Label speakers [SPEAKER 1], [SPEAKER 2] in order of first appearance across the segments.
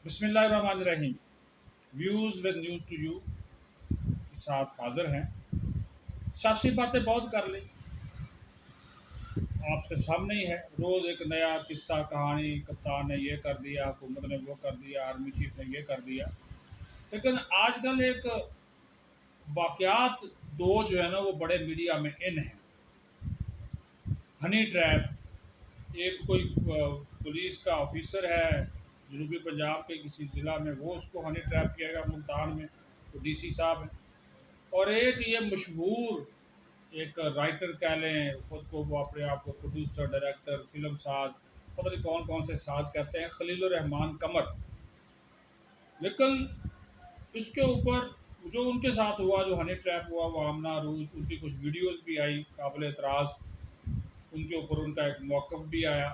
[SPEAKER 1] बिस्मिल्लाहिर्रहमानिर्रहीम। Views with news to you के साथ हाजिर हैं। सियासी बातें बहुत कर ली, आपके सामने ही है। रोज़ एक नया किस्सा कहानी, कप्तान ने ये कर दिया, हुकूमत ने वो कर दिया, आर्मी चीफ ने ये कर दिया। लेकिन आजकल एक वाक़यात दो जो है ना वो बड़े मीडिया में इन हैं। हनी ट्रैप, एक कोई पुलिस का ऑफिसर है जनूबी पंजाब के किसी ज़िला में, वो उसको हनी ट्रैप किएगा मुल्तान में, तो डीसी साहब हैं। और एक ये मशहूर एक राइटर कह लें ख़ुद को, वो अपने आप को प्रोड्यूसर, डायरेक्टर, फिल्म साज, पता नहीं कौन कौन से साज कहते हैं, खलीलुर रहमान कमर। लेकिन इसके ऊपर जो उनके साथ हुआ, जो हनी ट्रैप हुआ, वो आमना रूज, उनकी कुछ वीडियोस भी आई काबिल एतराज़, उनके ऊपर उनका एक मौक़िफ़ भी आया।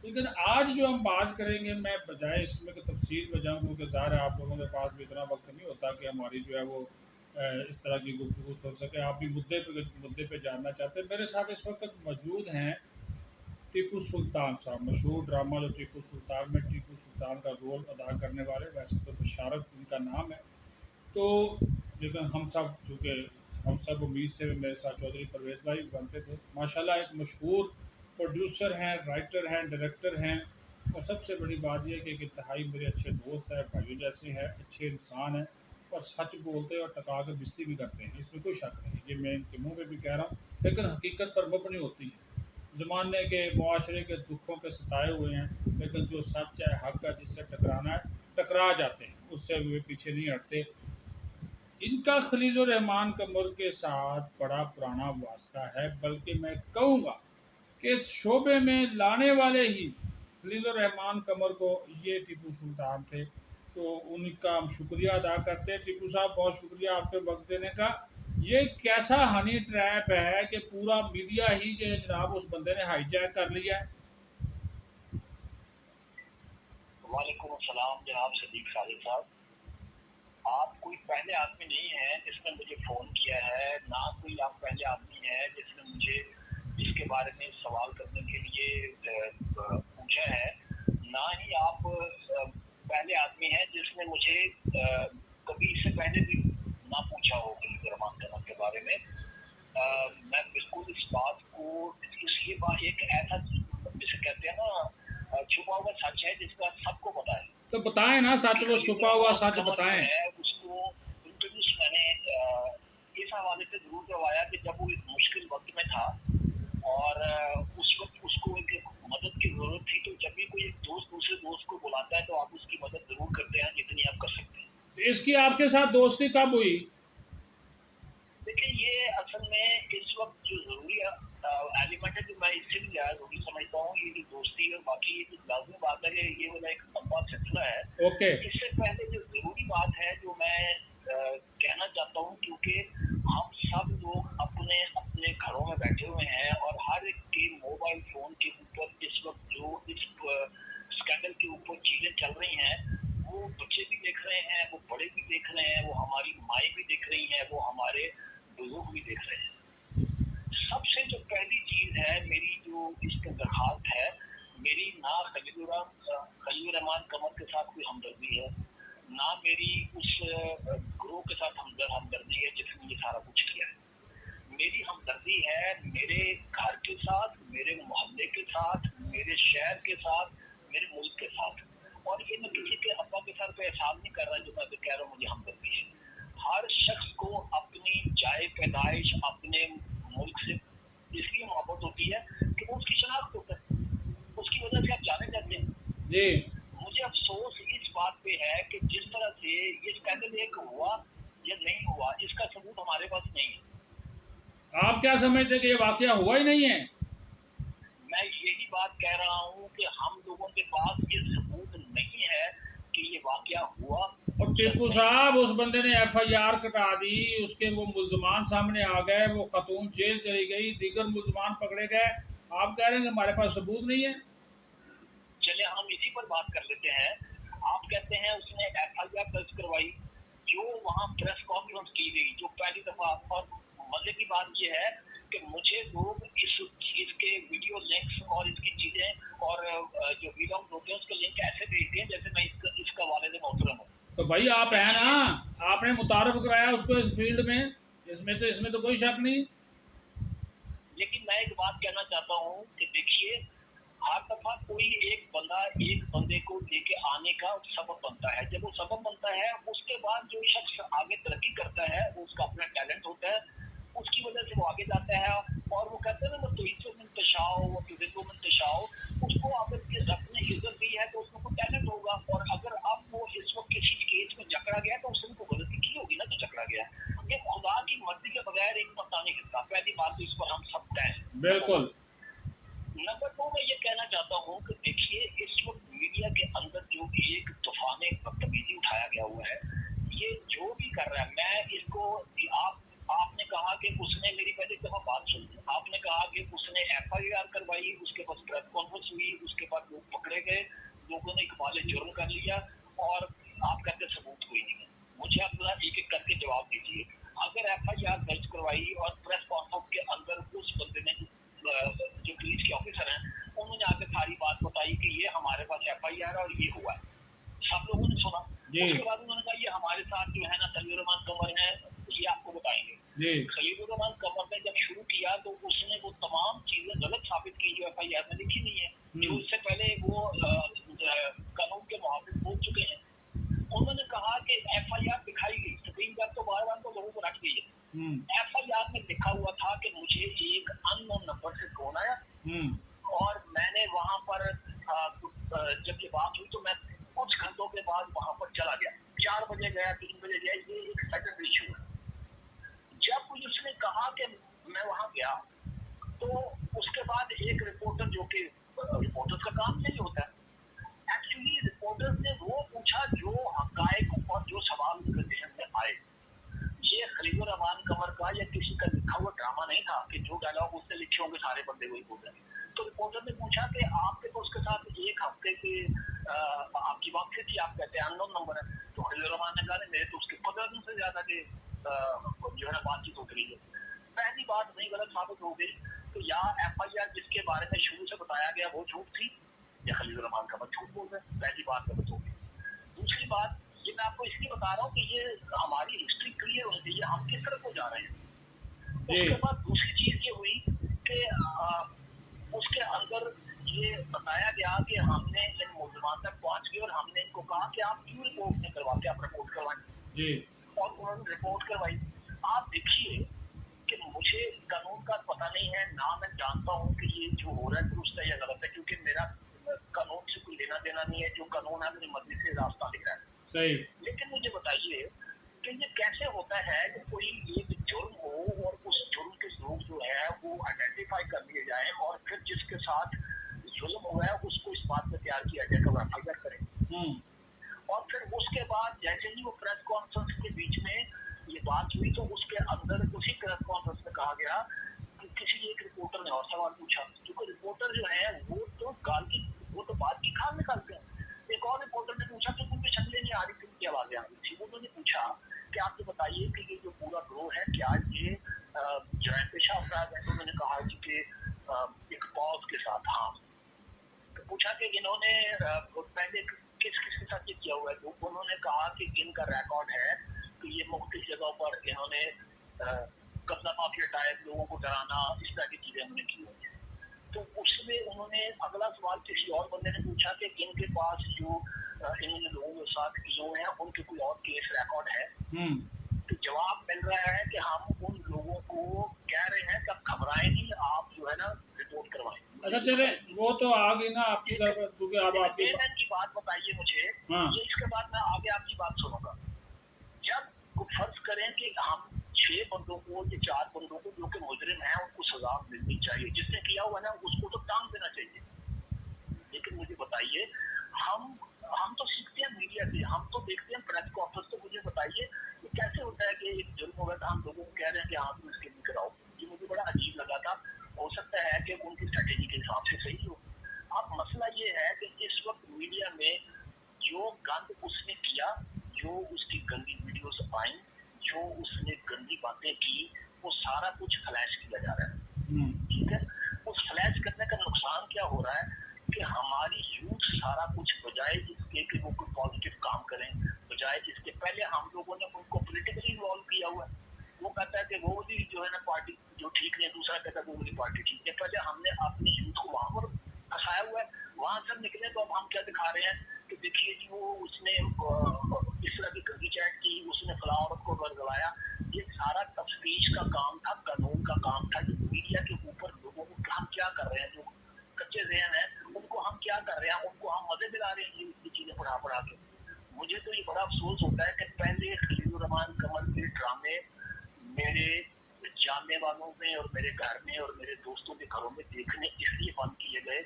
[SPEAKER 1] लेकिन आज जो हम बात करेंगे, मैं बजाय इसमें कि तफसील में जाऊँ, क्योंकि ज़ाहिर है आप लोगों के पास भी इतना वक्त नहीं होता कि हमारी जो है वो इस तरह की गुफ्तगू सुन सके। आप भी मुद्दे पे जानना चाहते हैं। मेरे साथ इस वक्त मौजूद हैं टीपू सुल्तान साहब, मशहूर ड्रामा जो टीपू सुल्तान में टीपू सुल्तान का रोल अदा करने वाले। वैसे तो बशारत उनका नाम है, तो लेकिन हम सब चूँकि हम सब उम्मीद से मेरे साथ चौधरी परवेज़ भाई बनते थे। माशाल्लाह एक मशहूर प्रोड्यूसर हैं, राइटर हैं, डायरेक्टर हैं, और सबसे बड़ी बात ये है कि एक इंतहाई मेरे अच्छे दोस्त हैं, भाइयों जैसे हैं, अच्छे इंसान हैं, और सच बोलते हैं और टका के बिस्ती भी करते हैं, इसमें कोई शक नहीं। ये मैं इनके मुँह पे भी कह रहा हूँ, लेकिन हकीकत पर मबनी होती है। ज़माने के, मुआशरे के दुखों के सताए हुए हैं, लेकिन जो सच है, हक है, जिससे टकराना है, टकरा जाते हैं, उससे वे पीछे नहीं हटते। इनका खलीलुर रहमान कमर के साथ बड़ा पुराना वास्ता है, बल्कि मैं कहूँगा कि इस शोबे में लाने वाले ही खलीलुर रहमान कमर को ये टीपू सुल्तान थे। तो उनका हम शुक्रिया अदा करते हैं। टीपू साहब, बहुत शुक्रिया आपके वक्त देने का। ये कैसा हनी ट्रैप है कि पूरा मीडिया ही जो है जनाब उस बंदे ने हाईजैक कर लिया है।
[SPEAKER 2] वालेकुम अस्सलाम जनाब सदीक साहिब साहब। आप कोई पहले आदमी नहीं है जिसने मुझे फ़ोन किया है, ना कोई आप पहले आदमी है जिसने मुझे इसके बारे में सवाल करने के लिए पूछा है, ना ही आप पहले आदमी हैं जिसने मुझे कभी इससे पहले भी ना पूछा हो खलीलुर रहमान कमर के बारे में। मैं बिल्कुल इस बात को, ये बात एक ऐसा जिसे कहते हैं ना छुपा हुआ सच है जिसका सबको पता है।
[SPEAKER 1] तो बताएं ना सच, वो छुपा हुआ सच
[SPEAKER 2] कमर जो
[SPEAKER 1] बताएं।
[SPEAKER 2] है उसको इंट्रोड्यूस मैंने इस हवाले से जरूर करवाया कि जब वो एक मुश्किल वक्त में था और उस वक्त उसको एक मदद की जरूरत थी, तो जब भी कोई एक दोस्त दूसरे दोस्त को बुलाता है तो आप उसकी मदद जरूर करते हैं जितनी आप कर सकते हैं।
[SPEAKER 1] इसकी आपके साथ दोस्ती कब हुई?
[SPEAKER 2] देखिए, ये असल में इस वक्त जो जरूरी एलिमेंट है, जो मैं इससे भी ज़्यादा जरूरी समझता हूँ, ये जो दोस्ती है, बाकी ये जो लाजमी बात है कि ये वाला एक लंबा सिलसिला है।
[SPEAKER 1] ओके।
[SPEAKER 2] इससे पहले जो जरूरी बात है जो मैं कहना चाहता हूँ, क्योंकि हम सब लोग अपने अपने घरों में बैठे हुए हैं और हर एक के मोबाइल फोन के ऊपर इस वक्त जो इस स्कैंडल के ऊपर चीजें चल रही हैं, वो बच्चे भी देख रहे हैं, वो बड़े भी देख रहे हैं, वो हमारी माएँ भी देख रही हैं, वो हमारे बुजुर्ग भी देख रहे हैं। सबसे जो पहली चीज है मेरी, जो इसके दरखास्त है मेरी, ना खलीलुर रहमान कमर के साथ कोई हमदर्दी है, ना मेरी उस ग्रोह के साथ हमदर्दी है जिसने ये सारा कुछ किया है। मेरी हमदर्दी है मेरे घर के साथ, मेरे मोहल्ले के साथ, मेरे शहर के साथ, मेरे मुल्क के साथ। और ये मैं किसी के अब्बा के साथ कोई एहसान नहीं कर रहा जो मैं कह रहा हूँ मुझे हमदर्दी है। हर शख्स को अपनी जाए पैदाइश, अपने मुल्क से इसलिए मोहब्बत होती है कि वो उसकी शनाख्त होता है, उसकी वजह से आप जाने जाते हैं।
[SPEAKER 1] जी।
[SPEAKER 2] मुझे अफसोस इस बात पे है कि जिस तरह से ये स्कैंडल एक हुआ या नहीं हुआ, इसका सबूत हमारे पास नहीं है।
[SPEAKER 1] आप क्या समझते कि ये वाकया हुआ ही नहीं है?
[SPEAKER 2] मैं यही बात कह रहा हूँ कि हम लोगों के पास ये सबूत नहीं है कि ये वाकया हुआ
[SPEAKER 1] और
[SPEAKER 2] या
[SPEAKER 1] टिप्पू
[SPEAKER 2] नहीं
[SPEAKER 1] साहब,
[SPEAKER 2] हुआ।
[SPEAKER 1] उस बंदे ने एफआईआर कटा दी, उसके वो मुल्जमान सामने आ गए, वो खातून जेल चली गई, दीगर मुल्जमान पकड़े गए। आप कह रहे हैं कि हमारे पास सबूत नहीं है?
[SPEAKER 2] चलिए हम इसी पर बात कर लेते हैं। आप कहते हैं उसने एफआईआर दर्ज करवाई, जो वहाँ प्रेस कॉन्फ्रेंस की गई जो पहली दफा, और मजे की बात यह है कि मुझे लोग इस चीज के वीडियो लिंक्स और इसकी चीजें और जो वीलॉग होते हैं उसके लिंक ऐसे भेजते हैं जैसे मैं
[SPEAKER 1] तो भाई आप है ना, आपने मुतारफ कराया उसको इस फील्ड में, इसमें तो कोई शक नहीं।
[SPEAKER 2] लेकिन मैं एक बात कहना चाहता हूँ कि देखिए, हर दफा कोई एक बंदा एक बंदे को लेके आने का सबब बनता है। जब वो सबब बनता है, उसके बाद जो शख्स आगे तरक्की करता है, उसका अपना टैलेंट होता है, उसकी वजह से वो आगे जाता है। और वो कहते हैं ना, तो इज्जत में तशाओ, वो तुझको में तशाओ, उसको अगर किस रब ने इज्जत दी है तो उसमें कोई टैलेंट होगा। और अगर अब वो इस वक्त किसी केस में जकड़ा गया तो उसने कोई गलती की होगी ना, तो जकड़ा गया। ये खुदा की मर्जी के बगैर एक पता नहीं हिलता। पहली बात तो इस पर हम सब तय हैं।
[SPEAKER 1] बिल्कुल।
[SPEAKER 2] नंबर दो, मैं ये कहना चाहता हूँ कि देखिए, इस वक्त मीडिया के अंदर जो एक तूफान बदतमीजी उठाया गया हुआ है, ये जो भी कर रहा है, मैं इसको आप आपने कहा कि उसने मेरी पहले दफा बात सुनी, आपने कहा कि उसने FIR करवाई, उसके पास प्रेस कॉन्फ्रेंस हुई, उसके बाद लोग पकड़े गए, लोगों ने इकबाल जुर्म कर लिया, और आप कहते सबूत कोई नहीं है। मुझे अपना एक एक करके जवाब दीजिए। अगर FIR दर्ज करवाई और प्रेस कॉन्फ्रेंस के अंदर उस बंदे ने जो पुलिस के ऑफिसर हैं, उन्होंने आके सारी बात बताई कि ये हमारे पास FIR और ये हुआ है, सब लोगों ने सुना।
[SPEAKER 1] जी
[SPEAKER 2] उसके बाद उन्होंने कहा ये हमारे साथ जो है ना खलील रहमान कमर है, ये आपको बताएंगे।
[SPEAKER 1] जी।
[SPEAKER 2] खलील रहमान कमर ने जब शुरू किया तो उसने वो तमाम चीजें गलत साबित की जो FIR में लिखी नहीं है, जो इससे पहले वो कानून के मुहाफिज बोल चुके हैं। उन्होंने कहा कि FIR दिखाई गई, सुप्रीम कोर्ट तो बार बार तो लोगों को रट गई है। FIR में लिखा हुआ था कि मुझे एक अननोन नंबर से फोन आया, और मैंने वहां पर जब ये बात हुई तो मैं कुछ घंटों के बाद वहां पर चला गया। 4 बजे गया, 3 बजे गया, ये एक सेकंड इशू है। जब पुलिस ने कहा कि मैं वहां गया, तो उसके बाद एक रिपोर्टर, जो कि रिपोर्टर का काम यही होता है, एक्चुअली रिपोर्टर ने वो पूछा जो हकायक और जो सवाल उनके जहन में आए। ये खलील रहमान कमर का या किसी का लिखा हुआ ड्रामा नहीं था कि जो डायलॉग उसने लिखे होंगे सारे बंदे वही बोल रहे हैं। तो रिपोर्टर ने पूछा कि आपके तो उसके साथ एक हफ्ते की आपकी बातचीत थी, आप कहते हैं अननोन नंबर है। तो खलील रहमान ने कहा मेरे तो उसके 15 दिन से ज्यादा की जो है ना बातचीत होती रही है। पहली बात नहीं गलत साबित हो गई, तो या FIR जिसके बारे में शुरू से बताया गया वो झूठ थी, या खलील रहमान कमर झूठ बोल रहे हैं। पहली बात गलत हो गई। दूसरी बात, ये मैं आपको इसलिए बता रहा हूँ कि ये हमारी हिस्ट्री क्लियर होनी चाहिए, हम किस तरफ को जा रहे हैं। उसके बाद दूसरी चीज ये हुई कि उसके अंदर ये बताया गया कि हमने इन मुलजमान तक पहुंच गए और हमने इनको कहा कि आप क्यों रिपोर्ट नहीं करवाते, आप रिपोर्ट करवाएं। और उन्होंने रिपोर्ट करवाई। आप देखिए कि मुझे कानून का पता नहीं है ना, मैं जानता हूँ कि ये जो हो रहा है दुरुस्त है या गलत है, क्योंकि मेरा कानून से कोई लेना देना नहीं है। जो कानून है मेरी मर्जी से रास्ता दिख रहा है।
[SPEAKER 1] सही।
[SPEAKER 2] लेकिन मुझे बताइए कि ये कैसे होता है कि कोई एक जुर्म हो और उस जुर्म के लोग जो है वो आइडेंटिफाई कर लिए जाए, और फिर जिसके साथ जुल्म हुआ है उसको इस बात में तैयार किया जाए कि वो FIR करें। और फिर उसके बाद जैसे ही वो प्रेस कॉन्फ्रेंस के बीच में ये बात हुई, तो उसके अंदर उसी प्रेस कॉन्फ्रेंस में कहा गया कि किसी एक रिपोर्टर ने और सवाल पूछा, क्योंकि रिपोर्टर जो है वो तो बात की खाल निकालते हैं। एक और रिपोर्टर ने पूछा कि उनकी शक्लें नहीं आ रही थी, उनकी आवाजें आ रही थी। उन्होंने पूछा कि आप ये बताइए कि ये जो पूरा ग्रोह है, क्या ये जराए पेशा अपराध है? तो उन्होंने कहा कि एक पॉज के साथ हाँ। तो पूछा कि इन्होंने पहले किस किस के साथ ये किया हुआ है? तो उन्होंने कहा कि इनका रिकॉर्ड है कि ये मुख्तलिफ जगहों पर इन्होंने कब्जा माफिया टाइप लोगों को डराना, इस तरह की चीजें उन्होंने की हुई है। तो उसमें उन्होंने अगला सवाल किसी और बंदे ने पूछा कि इनके पास जो इन्होंने लोगों के साथ किए हुए हैं उनके कोई और केस रिकॉर्ड है? तो जवाब मिल रहा है कि हम उन लोगों को कह रहे हैं कि आप घबराएं नहीं, आप जो है ना रिपोर्ट करवाएं।
[SPEAKER 1] अच्छा चले, वो तो आ गई ना आपकी तरफ, क्योंकि अब आपकी
[SPEAKER 2] की बात बताइए मुझे। ये इसके बाद मैं आगे आपकी बात सुनूंगा। जब फर्ज करें कि हम 6 बंदों को या 4 बंदों को जो कि मुजरिम हैं उनको सजा मिलनी चाहिए, जिसने किया हुआ ना उसको तो टांग देना चाहिए। लेकिन मुझे बताइए, हम तो सीखते हैं मीडिया से, हम तो देखते हैं प्रेस कॉन्फ्रेंस। तो मुझे बताइए ये कैसे होता है कि एक जुर्म हो गया था, हम लोगों को कह रहे हैं कि हाँ तुम इसके नहीं कराओ। ये मुझे बड़ा अजीब लगा था। हो सकता है कि उनकी स्ट्रेटेजी के हिसाब से सही हो। अब मसला ये है कि इस वक्त मीडिया में जो गंद उसने किया, जो उसकी गंदी वीडियोस आई, जो उसने गंदी बातें की, वो सारा कुछ फ्लैश किया जा रहा है। ठीक है, उस फ्लैश करने का नुकसान क्या हो रहा है कि हमारी यूथ सारा कुछ बजाय इसके कि वो कोई पॉजिटिव काम करें, बजाय है, इसके पहले हम लोगों ने उनको पॉलिटिकली इन्वॉल्व किया हुआ है। वो कहता है कि वो वाली जो है ना पार्टी जो ठीक नहीं, दूसरा कहता है वो वाली पार्टी ठीक है। पहले हमने अपने यूथ को वहां पर फंसाया हुआ है, वहां से हम निकले तो अब हम क्या दिखा रहे हैं कि देखिए जी वो उसने इस तरह की गंदी चैट की, उसने फलां औरत को बरगलाया। ये सारा तफ्तीश का काम था, कानून का काम था। जो मीडिया के ऊपर लोगों को हम क्या कर रहे हैं, जो कच्चे ज़हन है उनको हम क्या कर रहे हैं, उनको हम मजे दिला रहे हैं ये चीजें पढ़ा पढ़ा के। मुझे तो ये बड़ा अफसोस होता है कि पहले खलीलुर रहमान कमर के ड्रामे मेरे जानने वालों में और मेरे घर में और मेरे दोस्तों के घरों में देखने इसलिए बंद किए गए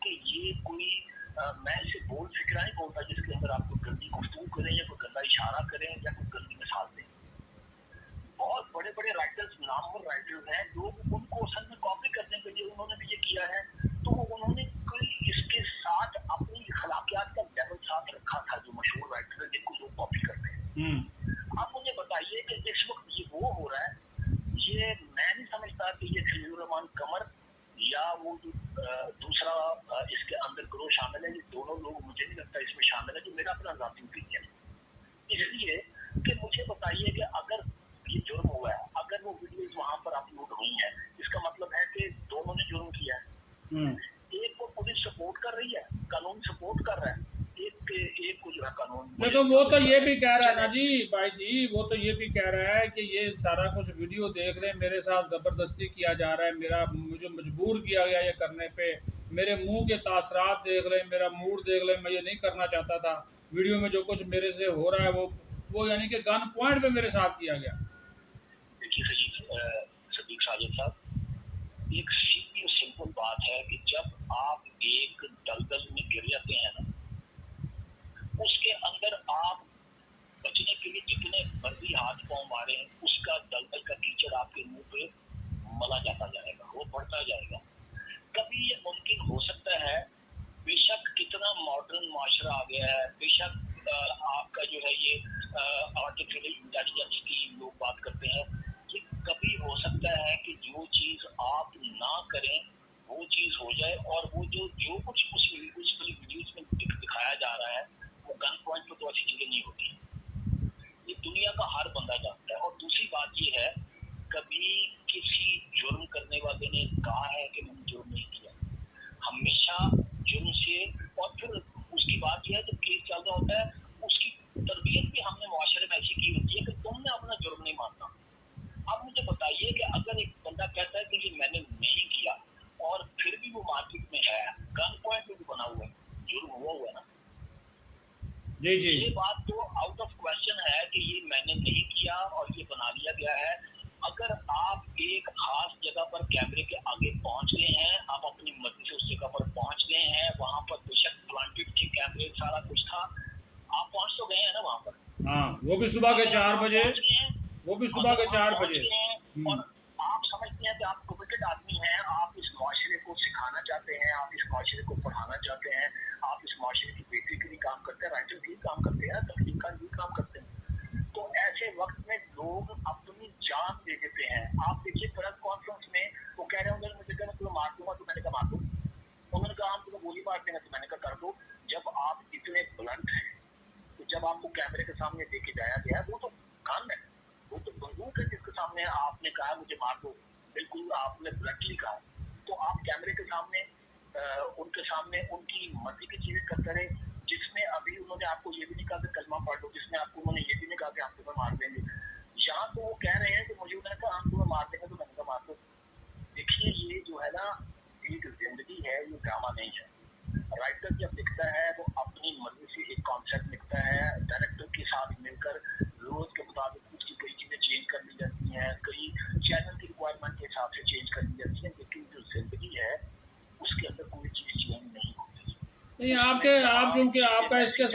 [SPEAKER 2] कि ये कोई मैं इसे बोल फिक्रा नहीं बोलता जिसके अंदर आप कोई गंदी गुफ्तगू करें या कोई गंदा इशारा करें या कोई गंदी मिसाल दें। बहुत बड़े बड़े राइटर्स, नामवर राइटर्स हैं, लोग उनको असल में कॉपी करने के लिए उन्होंने भी ये किया है। तो उन्होंने कोई इसके साथ अपनी अखलाकियात का लेवल साथ रखा था, जो मशहूर राइटर है जिनको लोग कॉपी करते हैं। अब मुझे बताइए कि इस वक्त ये वो हो रहा है, ये मैं नहीं समझता कि ये खलीलुर रहमान कमर या वो जो दूसरा इसके अंदर ग्रोह शामिल है, ये दोनों लोग मुझे नहीं लगता इसमें शामिल है, जो मेरा अपना जाती ओपिनियन है। इसलिए कि मुझे बताइए कि अगर ये जुर्म हुआ है, अगर वो वीडियोस वहां पर अपलोड हुई हैं, इसका मतलब है कि दोनों ने जुर्म किया है। एक को पुलिस सपोर्ट कर रही है, कानून सपोर्ट कर रहा है, एक को जो है कानून।
[SPEAKER 1] देखो वो तो ये भी कह रहा है ना जी भाई जी, वो तो ये भी कह रहा है कि ये सारा कुछ वीडियो देख रहे हैं, मेरे साथ जबरदस्ती किया जा रहा है, मुझे मजबूर किया गया ये करने पे, मेरे मुंह के तासरात देख रहे हैं, मेरा मूड देख रहे हैं, मैं ये नहीं करना चाहता था। वीडियो में जो कुछ मेरे से हो रहा है वो यानी कि गन पॉइंट पे मेरे साथ किया गया।
[SPEAKER 2] देखिए सदीक साजिद साहब, एक सीधी और सिंपल बात है कि जब आप एक दलदल में गिर जाते हैं ना, उसके अंदर आप बचने के लिए जितने मर्जी हाथ पांव मारे, उसका दलदल का कीचड़ आपके मुंह पे मला जाता जाएगा, वो बढ़ता जाएगा। कभी ये मुमकिन हो सकता है, बेशक कितना मॉडर्न माशरा आ गया है, बेशक आपका जो है ये आर्टिफिशियल इंटेलिजेंस की लोग बात करते हैं, ये कभी हो सकता है कि जो चीज आप ना करें वो चीज हो जाए, और वो जो कुछ उस वीडियोस में दिखाया जा रहा है वो गन पॉइंट पे तो ऐसी चीजें नहीं होती। ये दुनिया का हर बंदा जानता है। और दूसरी बात ये है, कभी किसी जुर्म करने वाले ने कहा है कि मैंने जुर्म नहीं किया। हमेशा जुर्म से, और फिर उसकी बात यह है जब केस चल रहा होता है, उसकी तरबियत भी हमने मुआशरे में ऐसी की होती है कि तुमने अपना जुर्म नहीं मानना। अब मुझे बताइए कि अगर एक बंदा कहता है कि ये मैंने नहीं किया और फिर भी वो मार्केट में है, गन पॉइंट भी बना हुआ है, जुर्म हुआ हुआ है ना।
[SPEAKER 1] जी जी,
[SPEAKER 2] ये बात तो आउट ऑफ क्वेश्चन है कि ये मैंने नहीं किया और ये बना लिया गया है। अगर आप एक खास जगह पर कैमरे के आगे पहुंच गए हैं, आप अपनी मर्जी से उस जगह पर पहुंच गए हैं, वहां पर बेशक प्लांटेड थे कैमरे, सारा कुछ था, आप पहुंच तो गए हैं ना वहां पर।
[SPEAKER 1] हाँ वो भी सुबह के 4 बजे, वो भी सुबह के 4 बजे।
[SPEAKER 2] और आप समझते हैं कि आप कमिटेड आदमी हैं, आप इस मुआशरे को सिखाना चाहते हैं, आप इस मुआशरे को पढ़ाना चाहते हैं, आप इस मुआशरे की बेहतरी के लिए काम करते हैं, राइटर भी काम करते हैं, तकनीक का भी काम करते हैं। तो ऐसे वक्त में लोग अपनी जान दे देते हैं। आप देखिए प्रेस कॉन्फ्रेंस में वो कह रहे होंगे मुझे कहना तुम्हें मार दूंगा, तो मैंने कहा मार दो। उन्होंने कहा हम तुम्हें गोली मार देंगे, तो मैंने कहा कर दो। जब आप इतने ब्लंट हैं, तो जब आपको कैमरे के सामने लेके जाया गया, वो तो गन है, वो तो बंदूक है जिसके सामने आपने कहा मुझे मार दो, बिल्कुल आपने ब्लंटली कहा। तो आप कैमरे के सामने उनके सामने उनकी मर्जी की चीजें करते रहे, जिसमें अभी उन्होंने आपको ये भी नहीं कहा कि कलमा पढ़ लो, जिसमें आपको उन्होंने ये भी नहीं कहा कि हम तुम्हें मार देंगे। यहाँ तो वो कह रहे हैं कि मुझे उन्होंने कहा हम तुम्हें मार देंगे, तो मैंने कहा मार दो। देखिए ये जो है ना, एक जिंदगी है, ये ड्रामा नहीं है। राइटर जब लिखता है वो अपनी मर्जी से एक कॉन्सेप्ट लिखता है, डायरेक्टर के साथ मिलकर रोज के मुताबिक उसकी कई चीजें चेंज कर ली जाती हैं, कई चैनल की रिक्वायरमेंट के हिसाब से चेंज कर ली जाती है, लेकिन जो जिंदगी है उसके अंदर कोई चीज चेंज नहीं होती।
[SPEAKER 1] नहीं आप चूंकि आपका इसके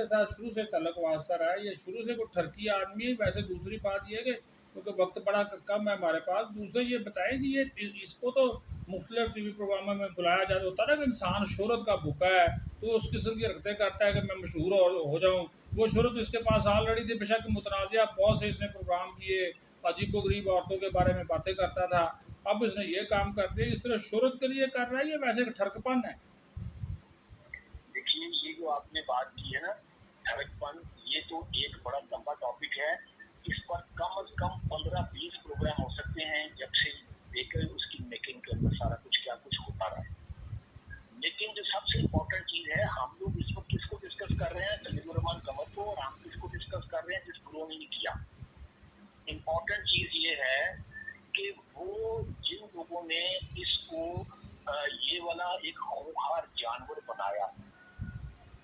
[SPEAKER 1] साथ शुरू से तल्लुक वास्ता रहा है, ये शुरू से कोई ठरकी आदमी है। वैसे दूसरी बात ये है कि क्योंकि वक्त बड़ा कम है हमारे पास, दूसरे ये बताएं कि ये इसको तो मुख्तलिफ टीवी प्रोग्रामों में बुलाया जाता होता है ना कि इंसान शोहरत का भूखा है, तो उस किस्म की हरकतें करता है कि मैं मशहूर हो जाऊँ। वो शोहरत इसके पास ऑलरेडी थी, बेशक मुतनाज़ा बहुत से इसने प्रोग्राम किए, अजीबो गरीब औरतों के बारे में बातें करता था, अब इसने ये काम कर दिया। इस तरह शोहरत के लिए कर रहा है, ये वैसे ठरकपन है।
[SPEAKER 2] देखिए ये जो आपने बात की है ना, धड़कपन, ये तो एक बड़ा लंबा टॉपिक है। इस पर कम से कम 15-20 प्रोग्राम हो सकते हैं, जब से लेकर उसकी मेकिंग के अंदर सारा कुछ क्या कुछ होता रहा है। लेकिन जो सबसे इम्पोर्टेंट चीज़ है, हम लोग इस वक़्त किसको डिस्कस कर रहे हैं? खलीलुर रहमान कमर को। और हम किसको डिस्कस कर रहे हैं? जिस ग्रो नहीं किया। इम्पोर्टेंट चीज़ ये है कि वो जिन लोगों ने इसको ये वाला एक होनहार जानवर बनाया,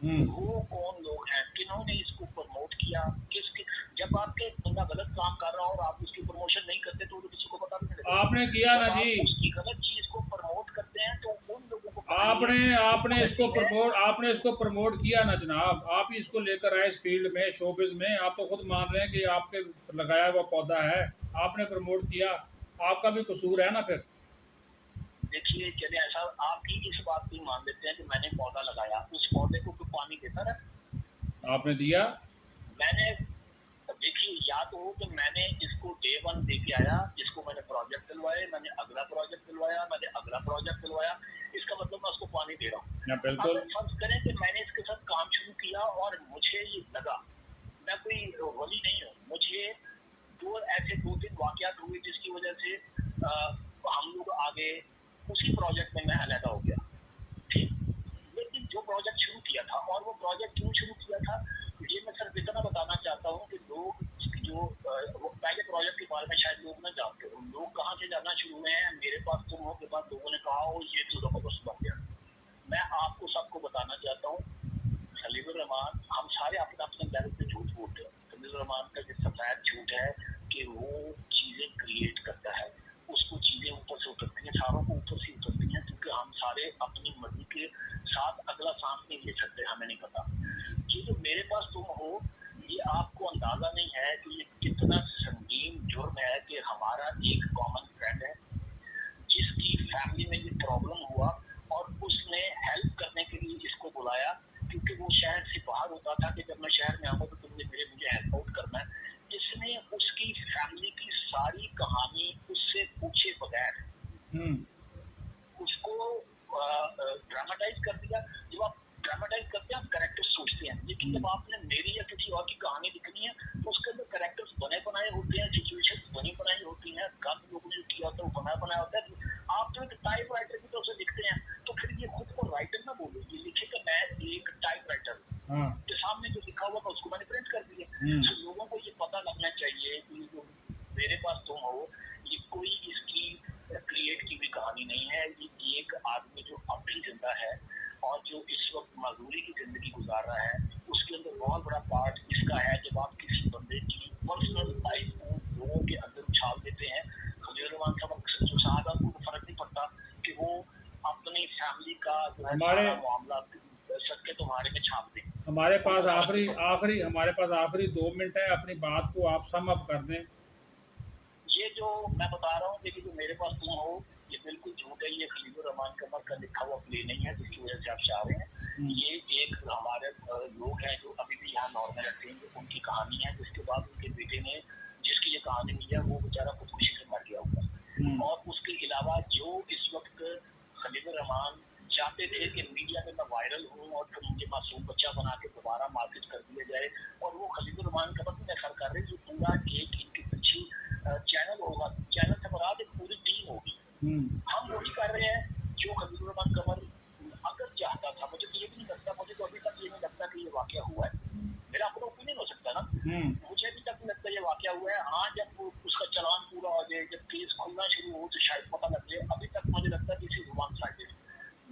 [SPEAKER 2] वो कौन लोग हैं? किन्होंने इसको प्रमोट किया? किसके जब आपके बंदा गलत काम कर रहा हो और आप उसकी प्रमोशन नहीं करते तो किसी को पता भी नहीं लगेगा।
[SPEAKER 1] आपने किया
[SPEAKER 2] जब
[SPEAKER 1] ना
[SPEAKER 2] आप
[SPEAKER 1] जी,
[SPEAKER 2] उसकी गलत चीज़ को प्रमोट करते हैं तो उन लोगों को
[SPEAKER 1] आपने
[SPEAKER 2] पकड़िए जो
[SPEAKER 1] आपने इसको
[SPEAKER 2] पॉलिसी है।
[SPEAKER 1] प्रमोट आपने इसको प्रमोट किया ना जनाब, आप ही इसको लेकर आए इस फील्ड में, शोबिज में। आप तो खुद मान रहे हैं कि आपके लगाया हुआ पौधा है, आपने प्रमोट किया, आपका भी कसूर है ना फिर।
[SPEAKER 2] देखिए, चलिए ऐसा आप ही इस बात को मान लेते हैं कि मैंने पौधा लगाया, उस पौधे को तो पानी देता रहा।
[SPEAKER 1] आपने दिया।
[SPEAKER 2] मैंने देखिए, या तो हो कि मैंने इसको डे 1 देके आया, इसको मैंने प्रोजेक्ट दिलवाए, मैंने अगला प्रोजेक्ट दिलवाया, मैंने अगला प्रोजेक्ट दिलवाया, इसका मतलब मैं उसको पानी दे रहा हूँ।
[SPEAKER 1] ना बिल्कुल।
[SPEAKER 2] अगर फर्ज करें कि मैंने इसके साथ काम शुरू किया और मुझे ये लगा, मैं कोई वली नहीं हूँ, मुझे दो ऐसे 2-3 वाकयात हुए जिसकी वजह से हम लोग आगे उसी प्रोजेक्ट में मैं अलहदा हो गया। ठीक, लेकिन जो प्रोजेक्ट शुरू किया था, और वो प्रोजेक्ट क्यों शुरू किया था, ये मैं सिर्फ इतना बताना चाहता हूँ कि लोग जो वो पहले प्रोजेक्ट के बारे में शायद लोग ना जानते हो। लोग कहाँ से जानना शुरू हुए हैं, मेरे पास तुम हो के बाद लोगों ने कहा हो ये तो जबरदस्त बन गया। मैं आपको सबको बताना चाहता हूँ, खलीलुर रहमान, हम सारे अपने अपने लेवल पे झूठ बोलते हैं। खलीलुर रहमान का जो सफेद झूठ है कि वो चीजें क्रिएट करता है, उसको चीजें ऊपर से उतरती हैं, सारों को ऊपर से उतरती हैं, क्योंकि हम सारे अपनी मर्जी के साथ अगला सांस नहीं ले सकते, हमें नहीं पता। ये जो मेरे पास तुम हो, ये आपको अंदाजा नहीं है कि ये कितना संगीन जुर्म है कि हमारा एक कॉमन फ्रेंड है जिसकी फैमिली में ये प्रॉब्लम हुआ, और उसने हेल्प करने के लिए इसको बुलाया, क्योंकि वो शहर से बाहर होता था कि जब मैं शहर में आऊंगा तो तुमने मुझे हेल्प आउट करना है। इसने उसकी फैमिली की सारी कहानी उससे पूछे बगैर
[SPEAKER 1] हम्म।
[SPEAKER 2] उसको ड्रामेटाइज कर दिया। जब आप ड्रामेटाइज करते हैं, आप कैरेक्टर्स सोचते हैं, लेकिन जब आपने मेरी या किसी और की कहानी लिखनी है तो उसके अंदर कैरेक्टर्स बने बनाए होते हैं, सिचुएशंस बनी बनाई होती हैं, काम लोगों ने किया होता है वो बना बनाया होता है। आप तो एक टाइप राइटर की तरफ से लिखते हैं, तो फिर ये खुद को राइटर ना बोलो, ये लिखे कि मैं एक टाइप राइटर हूँ,
[SPEAKER 1] हाँ।
[SPEAKER 2] के सामने जो लिखा हुआ था उसको मैंने प्रिंट कर दिया। तो लोगों को ये पता लगना चाहिए कि जो मेरे पास तुम हो, ये कोई इसकी क्रिएट की भी कहानी नहीं है। ये एक आदमी जो अब भी जिंदा है और जो इस वक्त मजदूरी की जिंदगी गुजार रहा है, उसके अंदर बहुत बड़ा पार्ट इसका है। जब आप किसी बंदे की पर्सनल लाइफ को लोगों के अंदर उछाल देते हैं, खलील रहमान साहब जो साहब को फर्क नहीं पड़ता कि वो अपनी फैमिली का जो है
[SPEAKER 1] हमारे
[SPEAKER 2] सारा मामला सच के तुम्हारे में छाप दें।
[SPEAKER 1] हमारे पास
[SPEAKER 2] उनको फर्क नहीं
[SPEAKER 1] आखिरी
[SPEAKER 2] पड़ता।
[SPEAKER 1] आखिरी हमारे पास आखिरी 2 मिनट है, अपनी बात को आप सम अप कर दें।
[SPEAKER 2] ये जो मैं बता रहा हूँ, देखिए जो मेरे पास तुम हो, ये बिल्कुल झूठ है। ये खलीलुर रहमान कमर का लिखा हुआ प्ले नहीं है जिसकी वजह से आप चाह रहे हैं। ये एक हमारे लोग हैं जो अभी भी यहाँ नॉर्मल रहते हैं, जो उनकी कहानी है, जिसके बाद उनके बेटे ने जिसकी ये कहानी हुई है वो बेचारा खुदकुशी से मर गया हुआ। और उसके अलावा जो इस वक्त खलीलुर रहमान चाहते थे कि मीडिया में मैं वायरल हूँ और फिर मुझे मासूम बच्चा बना के दोबारा मार्केट कर दिया जाए, और वो खलीलुर रहमान कमर में खर कर रहे, ये पूरा एक इनके पीछे चैनल होगा, चैनल से मुराद एक पूरी टीम होगी। हम वही कर रहे हैं जो खलीलुर रहमान कमर अगर चाहता था। मुझे तो ये भी नहीं लगता, मुझे तो अभी तक ये नहीं लगता कि ये वाकया हुआ है। मेरा अपना ओपिनियन हो सकता है ना, मुझे अभी तक नहीं लगता ये वाकया हुआ है। हाँ, जब उसका चालान पूरा हो जाए, जब केस खुलना शुरू हो तो शायद पता लग जाए। अभी तक मुझे लगता है कि वन साइडेड।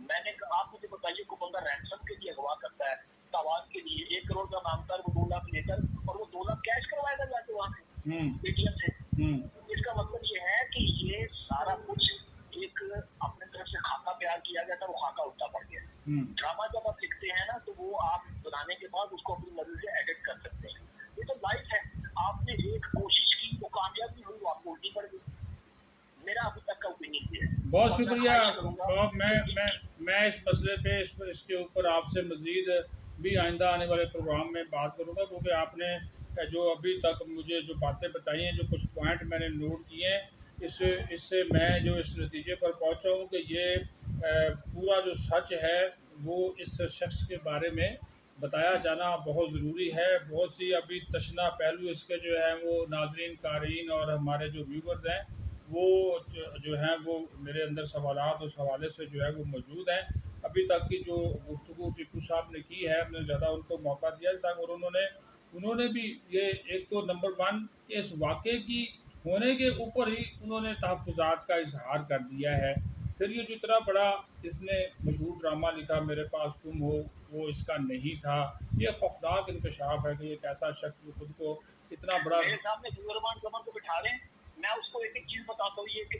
[SPEAKER 2] मैंने आप मुझे बताइए, को बंदा रैंसम के लिए अगवा करता है, तवाज के लिए 1 करोड़ का मांगता है, वो 2 लाख लेकर, और वो 2 लाख कैश करवाएगा जाके वहां से एटीएम से। इसका मतलब ये है कि ये सारा कुछ एक अपने तरफ से खाका तैयार किया गया था, वो खाका उल्टा पड़ गया। ड्रामा जब आप लिखते हैं ना, तो वो आप बनाने के बाद उसको अपनी मर्जी से एडिट कर सकते हैं। ये तो लाइफ है। आपने एक कोशिश की, वो कामयाब नहीं हुई, वो आपको उल्टी पड़ गई। मेरा अभी तक का ओपिनियन ये है।
[SPEAKER 1] बहुत
[SPEAKER 2] और मैं
[SPEAKER 1] शुक्रिया।
[SPEAKER 2] ख्वाहिश करूंगा
[SPEAKER 1] और मैं
[SPEAKER 2] कि
[SPEAKER 1] मैं इस मसले पे इसके ऊपर आपसे मज़ीद भी आइंदा आने वाले प्रोग्राम में बात करूँगा, क्योंकि आपने जो अभी तक मुझे जो बातें बताई हैं, जो कुछ पॉइंट मैंने नोट किए हैं, इससे इससे मैं जो इस नतीजे पर पहुंचा हूँ कि ये पूरा जो सच है वो इस शख्स के बारे में बताया जाना बहुत ज़रूरी है। बहुत सी अभी तशना पहलू इसके जो है वो नाज़रीन, क़ारीन और हमारे जो व्यूवर्स हैं वो जो हैं वो मेरे अंदर सवालात उस हवाले से जो है वो मौजूद हैं। अभी तक की जो गुफ्तगू टीपू साहब ने की है, हमने ज़्यादा उनको मौका दिया था और उन्होंने उन्होंने भी ये एक तो नंबर वन इस वाक़े की होने के ऊपर ही उन्होंने तहफ़्फ़ुज़ात का इज़हार कर दिया है। फिर ये जो इतना बड़ा इसने मशहूर ड्रामा लिखा मेरे पास तुम हो, वो इसका नहीं था। ये खौफ़नाक इंकशाफ़ है कि एक ऐसा शख्स जो खुद को इतना बड़ा
[SPEAKER 2] मेरे सामने नुरमान कमर को बिठा लें, मैं उसको एक एक चीज बताता हूँ ये कि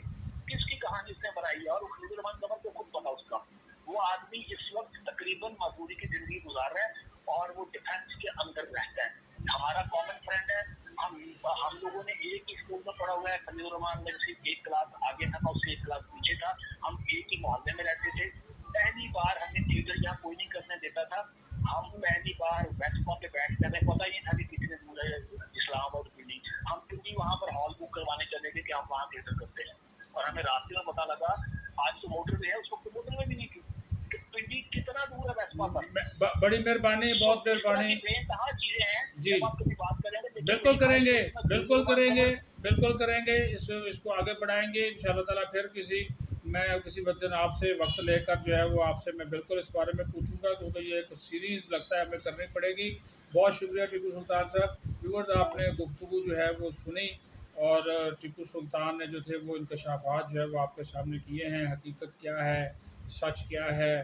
[SPEAKER 2] किसकी कहानी उसने बनाई है, और उस नुरमान कमर को खुद पता उसका। वो आदमी इस वक्त तकरीबन मजदूरी की जिंदगी गुजार रहा है और वो डिफेंस के अंदर रहता है। हमारा कॉमन फ्रेंड है। हम लोगों ने एक ही स्कूल में पढ़ा हुआ है। खलील रहमान मेरे से एक क्लास आगे था, मैं उससे एक क्लास पीछे था। हम एक ही मोहल्ले में रहते थे। पहली बार हमें थिएटर यहाँ कोई नहीं करने देता था। हम पहली बार वेस्पा पे बैठ कर, हमें पता ही नहीं था कि किसी ने मुझे इस्लामाबाद की नहीं। हम क्योंकि वहां पर हॉल बुक करवाने चले थे कि हम वहाँ थिएटर करते हैं, और हमें रास्ते में पता लगा आज तो मोटरवे है, उस वक्त मोटरवे भी नहीं थी कि पिंडी कितना दूर है वेस्पा पर।
[SPEAKER 1] बड़ी मेहरबानी,
[SPEAKER 2] सो
[SPEAKER 1] बहुत
[SPEAKER 2] इस तरह
[SPEAKER 1] मेहरबानी।
[SPEAKER 2] की बेतहा चीजें हैं
[SPEAKER 1] जी,
[SPEAKER 2] जब आप कभी बात करेंगे। लेकिन
[SPEAKER 1] बिल्कुल
[SPEAKER 2] मेरी भाई
[SPEAKER 1] करेंगे,
[SPEAKER 2] जो इसमें
[SPEAKER 1] बिल्कुल
[SPEAKER 2] जुर्मान
[SPEAKER 1] करेंगे,
[SPEAKER 2] कमर।
[SPEAKER 1] बिल्कुल करेंगे। इसको आगे बढ़ाएँगे इंशाअल्लाह ताला। फिर मैं किसी दिन आपसे वक़्त लेकर जो है वो आपसे मैं बिल्कुल इस बारे में पूछूँगा, क्योंकि ये एक सीरीज़ लगता है हमें करनी पड़ेगी। बहुत शुक्रिया टीपू सुल्तान साहब। व्यूअर्स, आपने गुफ्तगू जो है वो सुनी और टीपू सुल्तान ने जो थे वो इंकशाफ़ात जो है वो आपके सामने किए हैं। हकीकत क्या है, सच क्या है,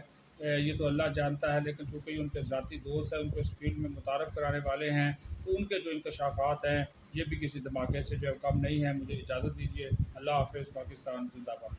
[SPEAKER 1] ये तो अल्लाह जानता है, लेकिन चूँकि ये उनके ज़ाती दोस्त हैं, उनको इस फ़ील्ड में मुतारफ़ कराने वाले हैं, तो उनके जो इंकशाफ़ात हैं ये भी किसी धमाके से जो है कम नहीं है। मुझे इजाज़त दीजिए। अल्लाह हाफ़िज़। पाकिस्तान ज़िंदाबाद।